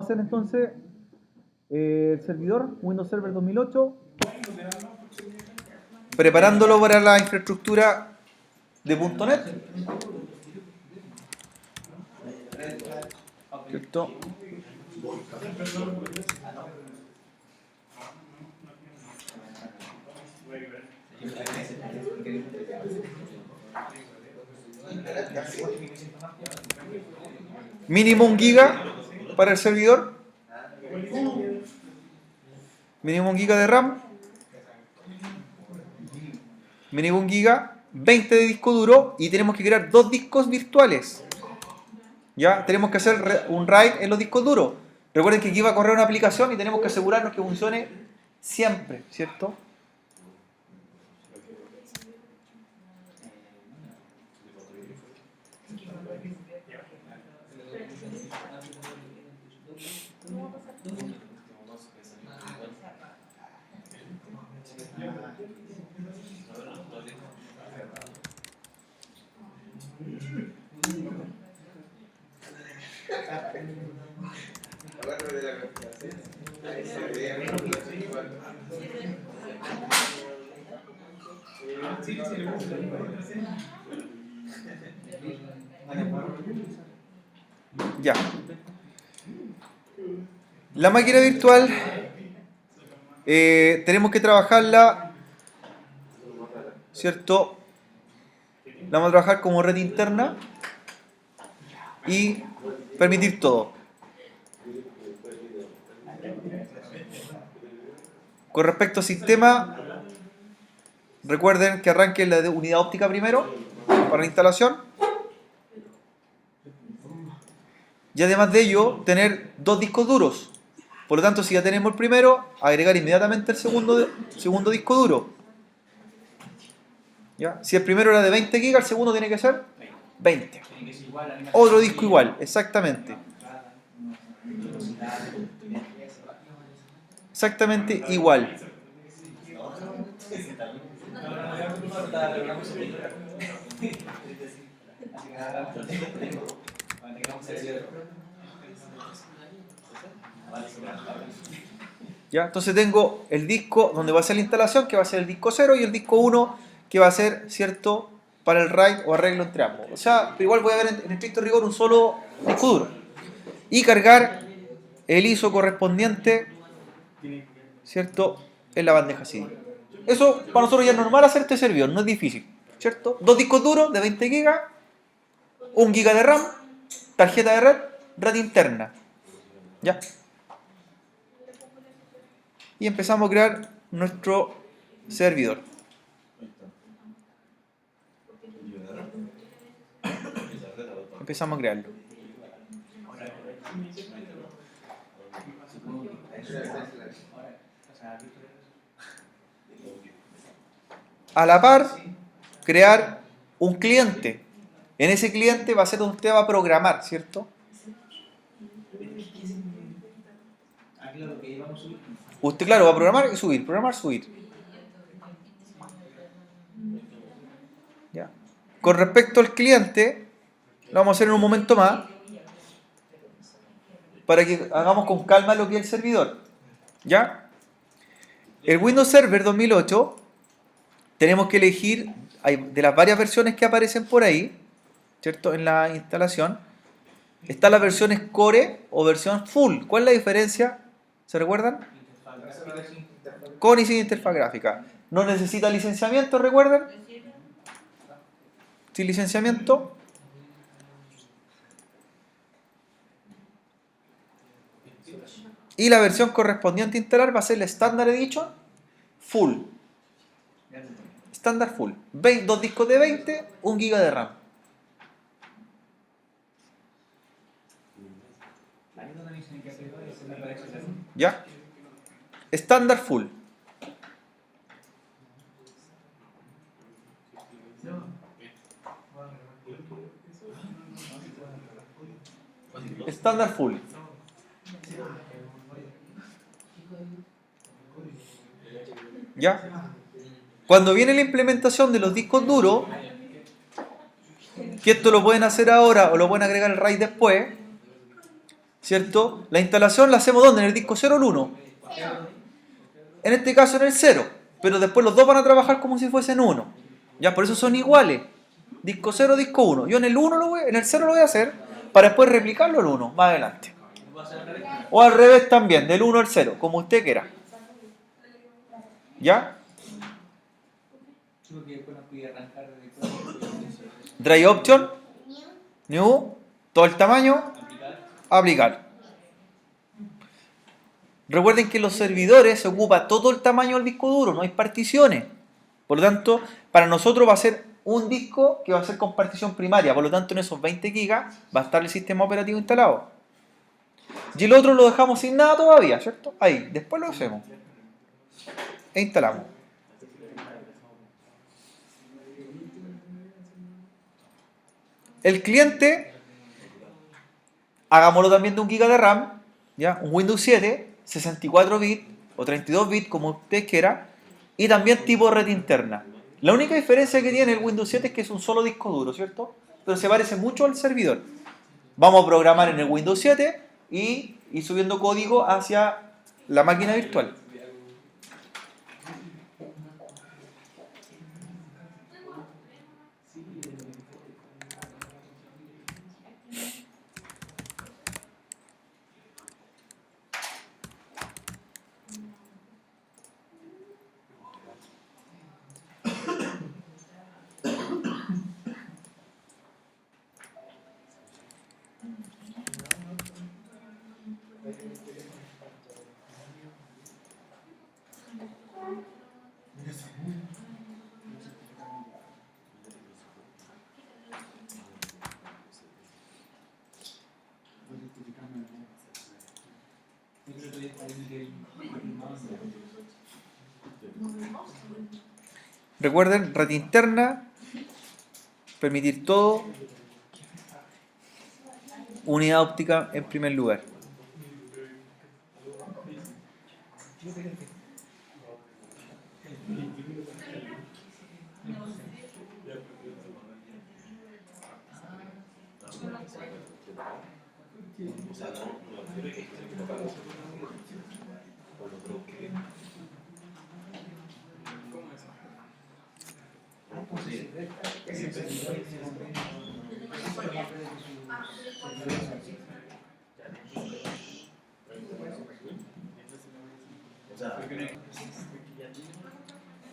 hacer entonces el servidor Windows Server 2008, preparándolo para la infraestructura de .NET. ¿Cierto? Mínimo 1 giga para el servidor, mínimo 1 giga de RAM, mínimo 1 giga, 20 de disco duro, y tenemos que crear 2 discos virtuales. Ya, tenemos que hacer un RAID en los discos duros. Recuerden que aquí va a correr una aplicación y tenemos que asegurarnos que funcione siempre, ¿cierto? Ya. La máquina virtual tenemos que trabajarla, ¿cierto? La vamos a trabajar como red interna y permitir todo. Con respecto al sistema, recuerden que arranque la de unidad óptica primero para la instalación. Y además de ello, tener 2 discos duros. Por lo tanto, si ya tenemos el primero, agregar inmediatamente el segundo disco duro. ¿Ya? Si el primero era de 20 GB, el segundo tiene que ser 20. Otro disco igual, exactamente. Exactamente igual. ¿Ya? Entonces tengo el disco donde va a ser la instalación, que va a ser el disco 0, y el disco 1, que va a ser, ¿cierto?, para el RAID o arreglo entre ambos. O sea, pero igual voy a ver en estricto rigor un solo disco duro. Y cargar el ISO correspondiente, ¿cierto?, en la bandeja CD. Eso para nosotros ya es normal hacer este servidor, no es difícil, ¿cierto? 2 discos duros de 20 GB, 1 GB de RAM, tarjeta de red interna. ¿Ya? Y empezamos a crear nuestro servidor. Empezamos a crearlo. A la par, crear un cliente. En ese cliente va a ser donde usted va a programar, ¿cierto? Usted, claro, va a programar y subir, programar, subir. ¿Ya? Con respecto al cliente, lo vamos a hacer en un momento más, para que hagamos con calma lo que es el servidor. ¿Ya? El Windows Server 2008, tenemos que elegir de las varias versiones que aparecen por ahí, ¿cierto? En la instalación, están las versiones Core o versión Full. ¿Cuál es la diferencia? ¿Se recuerdan? Con y sin interfaz gráfica. No necesita licenciamiento, ¿recuerdan? Sin licenciamiento. Y la versión correspondiente a instalar va a ser la Standard Edition Full. Standard Full. 2 discos de 20, 1 GB de RAM. ¿Ya? Standard Full. Standard Full. ¿Ya? Cuando viene la implementación de los discos duros, que esto lo pueden hacer ahora o lo pueden agregar el RAID después, ¿cierto? La instalación la hacemos ¿dónde? ¿En el disco 0 o el 1? En este caso en el 0, pero después los dos van a trabajar como si fuesen 1. Ya, por eso son iguales. Disco 0, disco 1. Yo en el 1 en el 0 lo voy a hacer para después replicarlo al 1 más adelante. O al revés también, del 1 al 0, como usted quiera. ¿Ya? Dry option, new, todo el tamaño, aplicar. Recuerden que los servidores se ocupa todo el tamaño del disco duro, no hay particiones. Por lo tanto, para nosotros va a ser un disco que va a ser con partición primaria. Por lo tanto, en esos 20 gigas va a estar el sistema operativo instalado. Y el otro lo dejamos sin nada todavía, ¿cierto? Ahí, después lo hacemos. E instalamos. El cliente, hagámoslo también de 1 GB de RAM, ¿ya? Un Windows 7, 64 bits o 32 bits, como usted quiera, y también tipo red interna. La única diferencia que tiene el Windows 7 es que es un solo disco duro, ¿cierto? Pero se parece mucho al servidor. Vamos a programar en el Windows 7 y ir subiendo código hacia la máquina virtual. Recuerden, red interna, permitir todo, unidad óptica en primer lugar.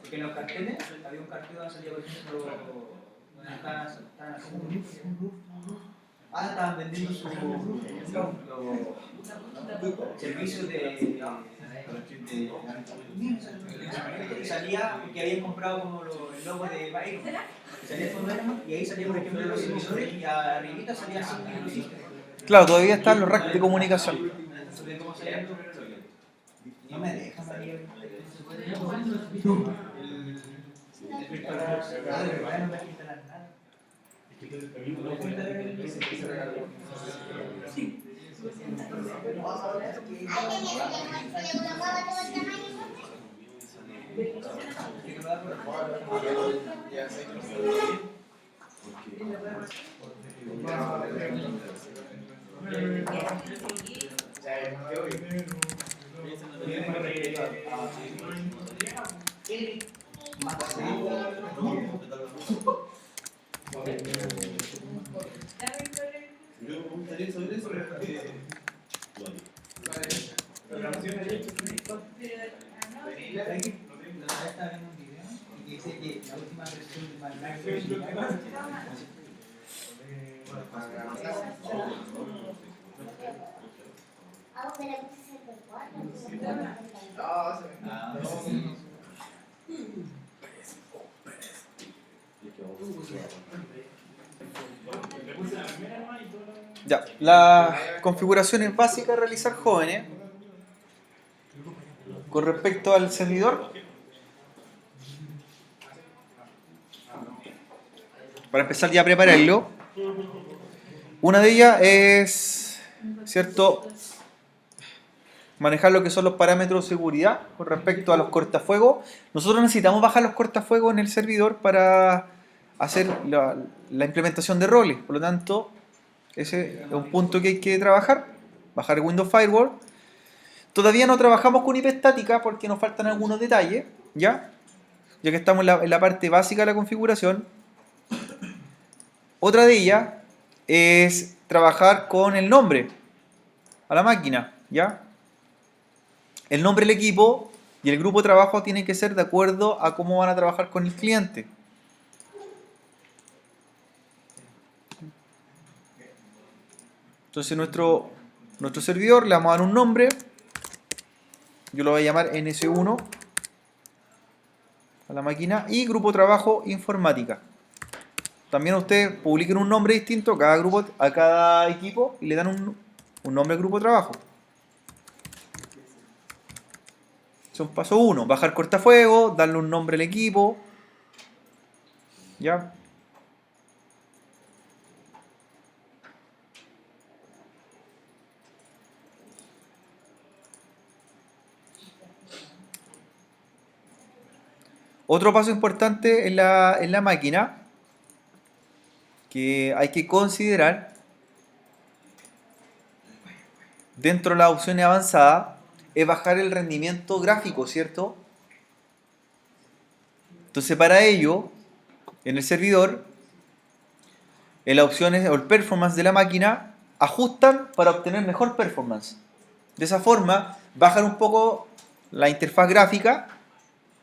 Porque en los carteles había un cartel donde salía, por ejemplo, estaban vendiendo su servicio de salía que habían comprado como el logo de Byron. Salía Fonorama y ahí salía, por ejemplo, los emisores y arribita salía así los sistemas. Claro, todavía están los racks de comunicación. No me deja, María. Ya, las configuraciones básicas a realizar, jóvenes, con respecto al servidor. Para empezar ya a prepararlo. Una de ellas es, ¿cierto?, manejar lo que son los parámetros de seguridad con respecto a los cortafuegos. Nosotros necesitamos bajar los cortafuegos en el servidor para hacer la implementación de roles. Por lo tanto, ese es un punto que hay que trabajar. bajar Windows Firewall. Todavía no trabajamos con IP estática porque nos faltan algunos detalles, ¿ya? Ya que estamos en la parte básica de la configuración. Otra de ellas es trabajar con el nombre a la máquina, ¿ya? El nombre del equipo y el grupo de trabajo tienen que ser de acuerdo a cómo van a trabajar con el cliente. Entonces nuestro servidor le vamos a dar un nombre. Yo lo voy a llamar NS1 a la máquina y grupo de trabajo informática. También ustedes publiquen un nombre distinto a cada grupo, a cada equipo y le dan un nombre al grupo de trabajo. Son paso 1, bajar cortafuego, darle un nombre al equipo. ¿Ya? Otro paso importante en la máquina que hay que considerar dentro de las opciones avanzadas es bajar el rendimiento gráfico, ¿cierto? Entonces para ello, en el servidor, en las opciones o el performance de la máquina, ajustan para obtener mejor performance. De esa forma, bajan un poco la interfaz gráfica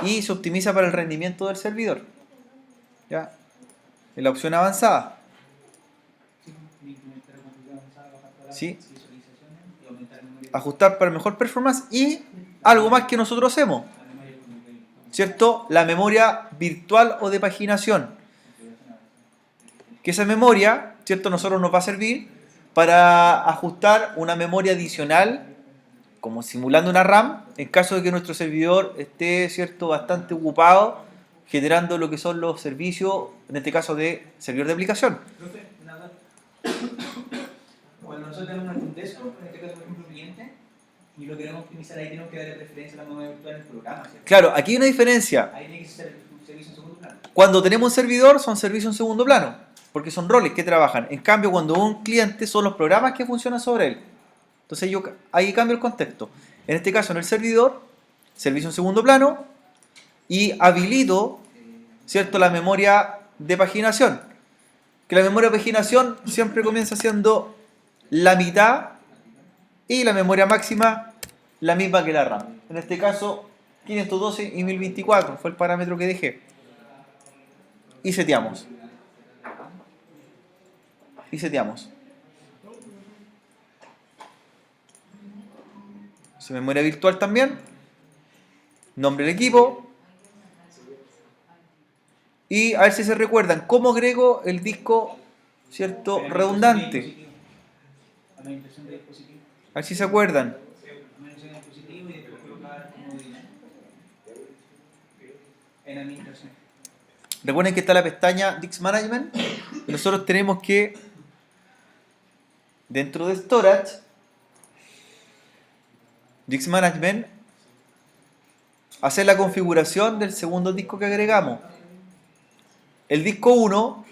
y se optimiza para el rendimiento del servidor. ¿Ya? En la opción avanzada. ¿Sí? Ajustar para mejor performance y algo más que nosotros hacemos, ¿cierto? La memoria virtual o de paginación. Que esa memoria, ¿cierto? Nosotros nos va a servir para ajustar una memoria adicional, como simulando una RAM, en caso de que nuestro servidor esté, ¿cierto?, bastante ocupado generando lo que son los servicios, en este caso de servidor de aplicación. Profe, nada. Cuando nosotros tenemos un desktop, en este caso por ejemplo un cliente, y lo queremos optimizar, ahí tenemos que darle preferencia a la memoria virtual en el programa, ¿cierto? Claro, aquí hay una diferencia. Ahí tiene que ser un servicio en segundo plano. Cuando tenemos un servidor, son servicios en segundo plano, porque son roles que trabajan. En cambio, cuando un cliente, son los programas que funcionan sobre él. Entonces ahí cambio el contexto. En este caso, en el servidor, servicio en segundo plano, y habilito, ¿cierto?, la memoria de paginación. Que la memoria de paginación siempre comienza siendo la mitad y la memoria máxima la misma que la RAM. En este caso, 512 y 1024 fue el parámetro que dejé. Y seteamos. Memoria virtual también. Nombre del equipo. Y a ver si se recuerdan cómo agrego el disco, ¿cierto?, redundante. A ver si se acuerdan. Recuerden que está la pestaña Disk Management. Y nosotros tenemos que, dentro de Storage, Disk Management, hacer la configuración del segundo disco que agregamos. El disco 1,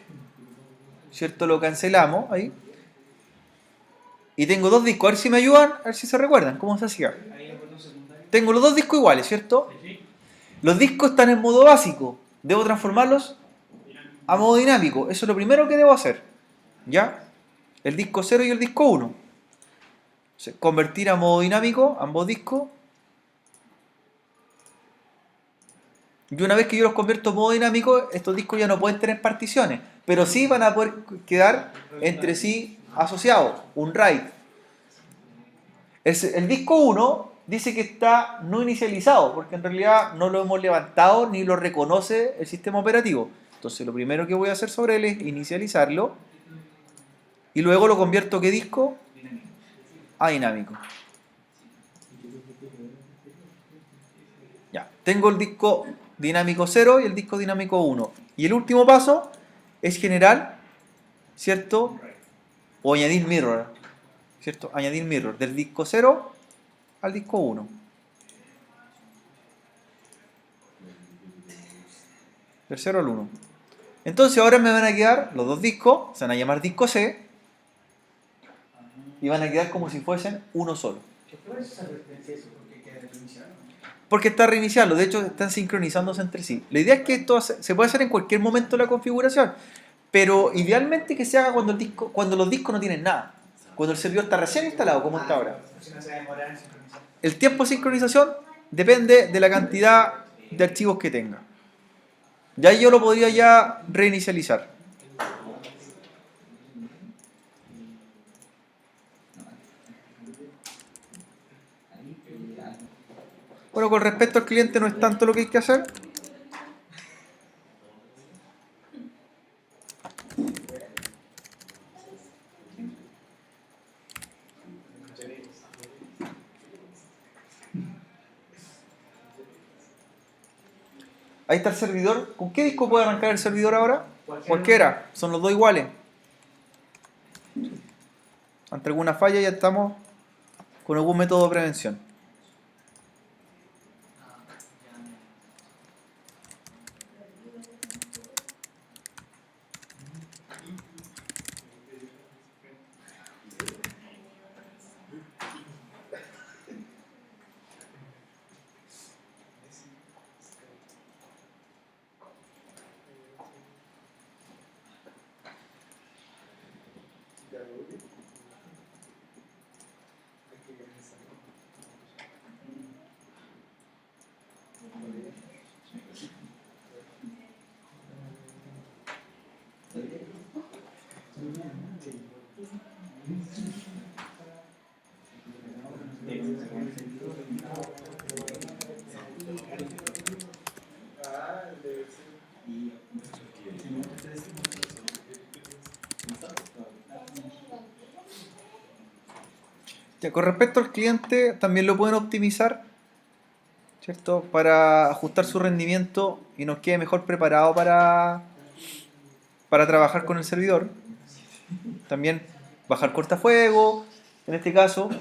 ¿cierto?, lo cancelamos ahí. Y tengo dos discos. A ver si me ayudan, a ver si se recuerdan cómo se hacía. Tengo los dos discos iguales, ¿cierto? Los discos están en modo básico. Debo transformarlos a modo dinámico. Eso es lo primero que debo hacer. ¿Ya? El disco 0 y el disco 1. Convertir a modo dinámico ambos discos. Y una vez que yo los convierto a modo dinámico, estos discos ya no pueden tener particiones, pero sí van a poder quedar entre sí asociados, un RAID. El disco 1 dice que está no inicializado, porque en realidad no lo hemos levantado ni lo reconoce el sistema operativo. Entonces lo primero que voy a hacer sobre él es inicializarlo y luego lo convierto, ¿qué disco? A dinámico. Ya, tengo el disco dinámico 0 y el disco dinámico 1. Y el último paso es generar, ¿cierto?, o añadir mirror, ¿cierto? Añadir mirror del disco 0 al disco 1. Del 0 al 1. Entonces ahora me van a quedar los dos discos, se van a llamar disco C. y van a quedar como si fuesen uno solo. ¿Cuál es esa advertencia eso? Porque queda reiniciado. Porque está reiniciando, de hecho están sincronizándose entre sí. La idea es que esto se puede hacer en cualquier momento de la configuración, pero idealmente que se haga cuando los discos no tienen nada, cuando el servidor está recién instalado, como está ahora. Si no se va a demorar en sincronizar. El tiempo de sincronización depende de la cantidad de archivos que tenga. Y ahí yo lo podría ya reinicializar. Bueno, con respecto al cliente no es tanto lo que hay que hacer. Ahí está el servidor. ¿Con qué disco puede arrancar el servidor ahora? Cualquiera. Son los dos iguales. Ante alguna falla ya estamos con algún método de prevención. Ya, con respecto al cliente, también lo pueden optimizar, ¿cierto? Para ajustar su rendimiento y nos quede mejor preparado para trabajar con el servidor. También bajar cortafuegos, en este caso,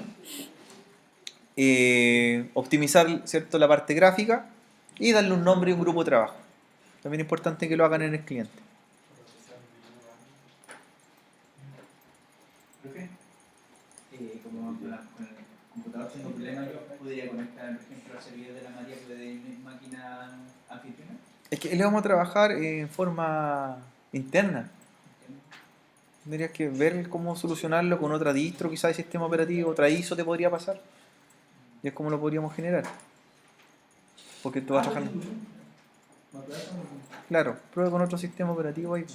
optimizar, ¿cierto?, la parte gráfica y darle un nombre y un grupo de trabajo. También es importante que lo hagan en el cliente. Profe, como con el computador tengo problemas, yo podría conectar, por ejemplo, al servidor de la María de mi máquina anfitriona. Es que le vamos a trabajar en forma interna. Tendrías que ver cómo solucionarlo con otra distro, quizás de sistema operativo, otra ISO te podría pasar. Y es como lo podríamos generar. Porque tú vas a trabajar. Claro, prueba con otro sistema operativo ahí.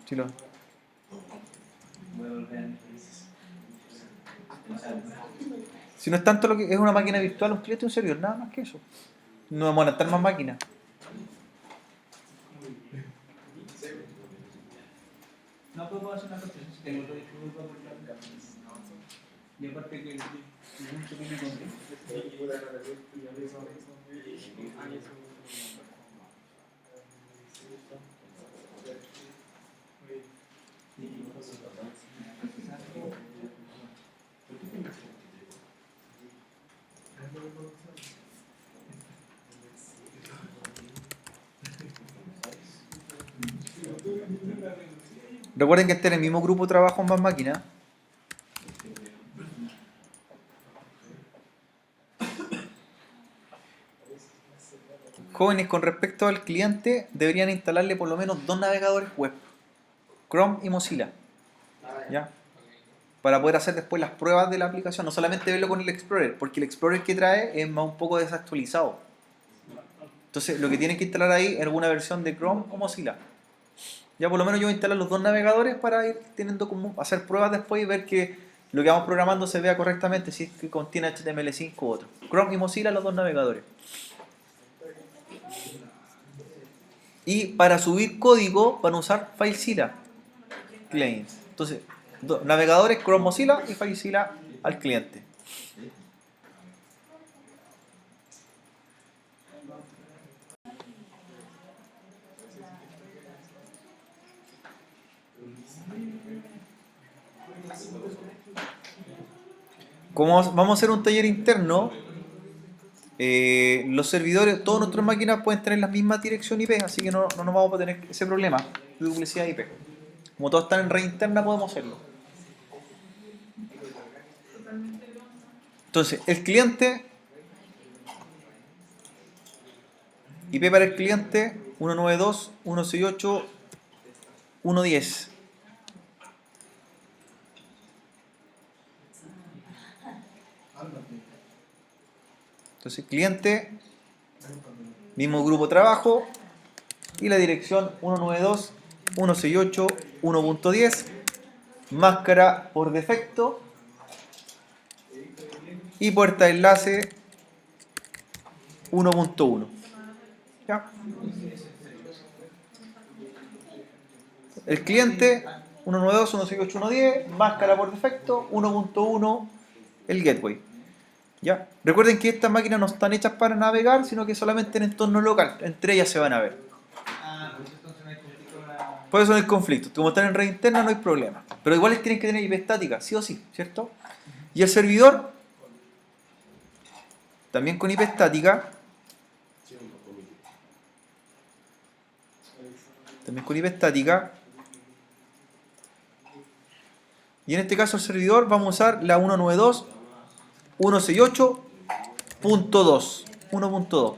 Si lo... Si no es tanto lo que es una máquina virtual, un cliente y un servidor, nada más que eso. No vamos a montar más máquinas. No puedo hacer una cuestión, si tengo otro disco duro por la aplicar. Y aparte que el mucho que me conté. Recuerden que este en el mismo grupo trabajo en más máquinas. Jóvenes, con respecto al cliente, deberían instalarle por lo menos 2 navegadores web, Chrome y Mozilla, ¿ya? Para poder hacer después las pruebas de la aplicación, no solamente verlo con el Explorer, porque el Explorer que trae es más un poco desactualizado. Entonces, lo que tienen que instalar ahí es alguna versión de Chrome o Mozilla. Ya por lo menos yo voy a instalar los 2 navegadores para ir teniendo como hacer pruebas después y ver que lo que vamos programando se vea correctamente, si es que contiene HTML5 u otro. Chrome y Mozilla, los 2 navegadores. Y para subir código van a usar FileZilla clients. Entonces, navegadores Chrome, Mozilla y FileZilla al cliente. Como vamos a hacer un taller interno, los servidores, todas nuestras máquinas pueden tener las mismas direcciones IP, así que no nos vamos a tener ese problema de duplicidad IP. Como todos están en red interna, podemos hacerlo. Entonces, el cliente, IP para el cliente, 192.168.1.10. Entonces, cliente, mismo grupo de trabajo y la dirección 192.168.1.10, máscara por defecto y puerta de enlace 1.1. ¿Ya? El cliente 192.168.1.10, máscara por defecto 1.1, el gateway. ¿Ya? Recuerden que estas máquinas no están hechas para navegar, sino que solamente en entorno local. Entre ellas se van a ver. Por eso entonces no hay conflicto con la... Por eso no hay conflicto. Como están en red interna no hay problema. Pero igual tienen que tener IP estática, sí o sí, ¿cierto? Y el servidor, también con IP estática. También con IP estática. Y en este caso el servidor vamos a usar la 192.168.2. 1.2.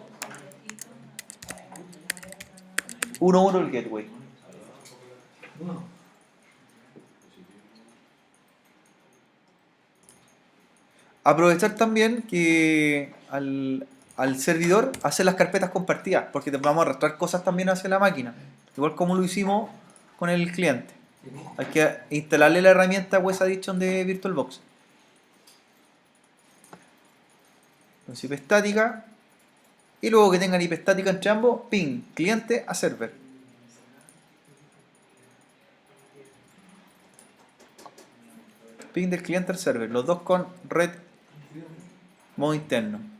1.1 el gateway. Aprovechar también que al servidor hacer las carpetas compartidas, porque te vamos a arrastrar cosas también hacia la máquina, igual como lo hicimos con el cliente. Hay que instalarle la herramienta Web Addition de VirtualBox. Entonces, IP estática, y luego que tengan IP estática entre ambos, ping, cliente a server. Ping del cliente al server, los dos con red modo interno.